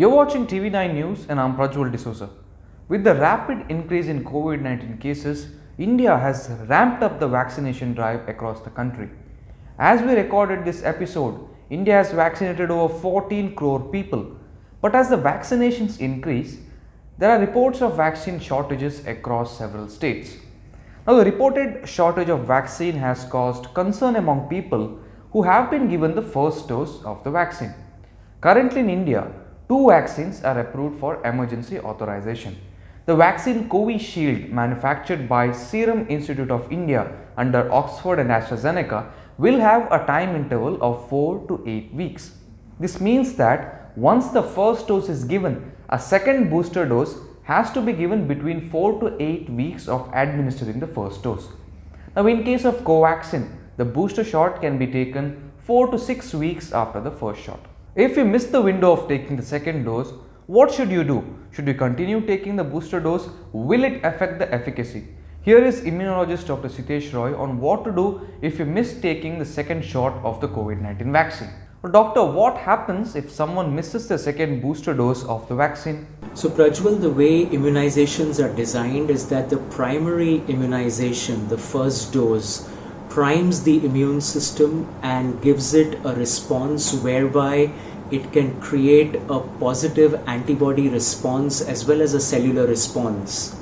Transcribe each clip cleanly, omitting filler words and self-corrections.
You're watching TV9 News and I'm Prajwal D'Souza. With the rapid increase in COVID-19 cases, India has ramped up the vaccination drive across the country. As we recorded this episode, India has vaccinated over 14 crore people. But as the vaccinations increase, there are reports of vaccine shortages across several states. Now, the reported shortage of vaccine has caused concern among people who have been given the first dose of the vaccine. Currently in India, two vaccines are approved for emergency authorization. The vaccine Covishield, manufactured by Serum Institute of India under Oxford and AstraZeneca, will have a time interval of 4 to 8 weeks. This means that once the first dose is given, a second booster dose has to be given between 4 to 8 weeks of administering the first dose. Now, in case of Covaxin, the booster shot can be taken 4 to 6 weeks after the first shot. If you miss the window of taking the second dose, what should you do? Should you continue taking the booster dose? Will it affect the efficacy? Here is immunologist Dr. Sitesh Roy on what to do if you miss taking the second shot of the COVID-19 vaccine. Well, doctor, what happens if someone misses the second booster dose of the vaccine? So Prajwal, the way immunizations are designed is that the primary immunization, the first dose, primes the immune system and gives it a response whereby it can create a positive antibody response as well as a cellular response.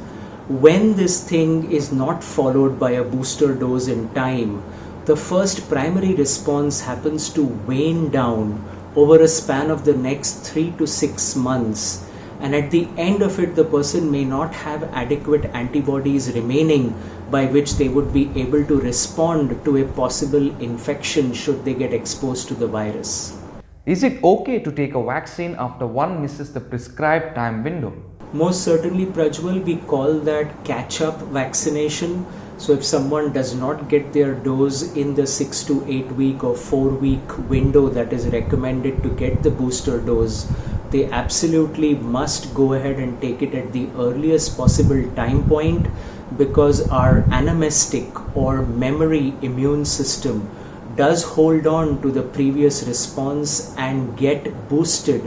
When this thing is not followed by a booster dose in time, the first primary response happens to wane down over a span of the next 3 to 6 months, and at the end of it the person may not have adequate antibodies remaining by which they would be able to respond to a possible infection should they get exposed to the virus. Is it okay to take a vaccine after one misses the prescribed time window? Most certainly, Prajwal, we call that catch-up vaccination. So if someone does not get their dose in the 6 to 8 week or 4 week window that is recommended to get the booster dose, they absolutely must go ahead and take it at the earliest possible time point, because our anamnestic or memory immune system does hold on to the previous response and get boosted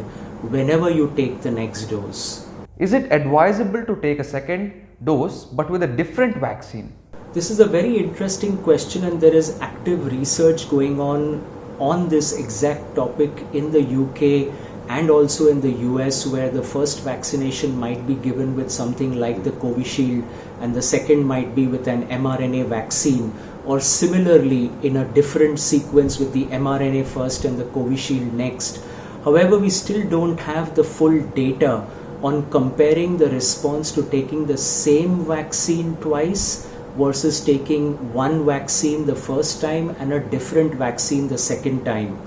whenever you take the next dose. Is it advisable to take a second dose but with a different vaccine? This is a very interesting question, and there is active research going on this exact topic in the UK and also in the US, where the first vaccination might be given with something like the Covishield and the second might be with an mRNA vaccine, or similarly in a different sequence with the mRNA first and the Covishield next. However, we still don't have the full data on comparing the response to taking the same vaccine twice versus taking one vaccine the first time and a different vaccine the second time.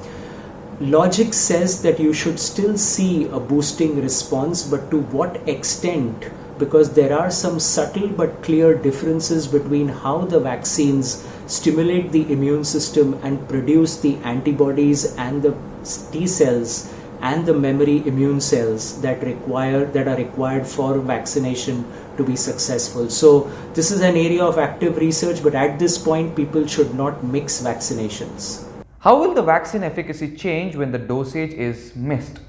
Logic says that you should still see a boosting response, but to what extent? Because there are some subtle but clear differences between how the vaccines stimulate the immune system and produce the antibodies and the T cells and the memory immune cells that are required for vaccination to be successful. So this is an area of active research, but at this point people should not mix vaccinations. How will the vaccine efficacy change when the dosage is missed?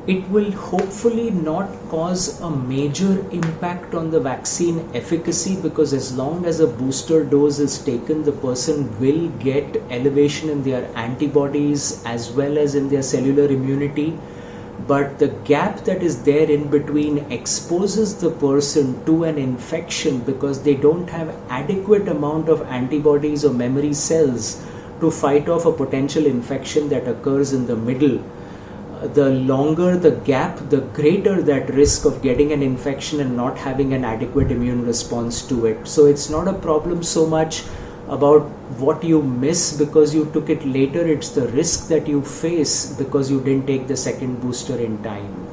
It will hopefully not cause a major impact on the vaccine efficacy, because as long as a booster dose is taken, the person will get elevation in their antibodies as well as in their cellular immunity. But the gap that is there in between exposes the person to an infection because they don't have adequate amount of antibodies or memory cells to fight off a potential infection that occurs in the middle. The longer the gap, the greater that risk of getting an infection and not having an adequate immune response to it. So it's not a problem so much about what you miss because you took it later, it's the risk that you face because you didn't take the second booster in time.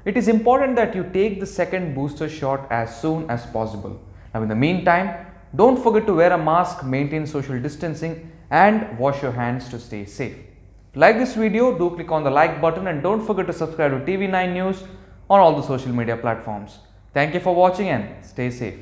It is important that you take the second booster shot as soon as possible. Now, in the meantime, don't forget to wear a mask, maintain social distancing, and wash your hands to stay safe. If you like this video, do click on the like button and don't forget to subscribe to TV9 News on all the social media platforms. Thank you for watching and stay safe.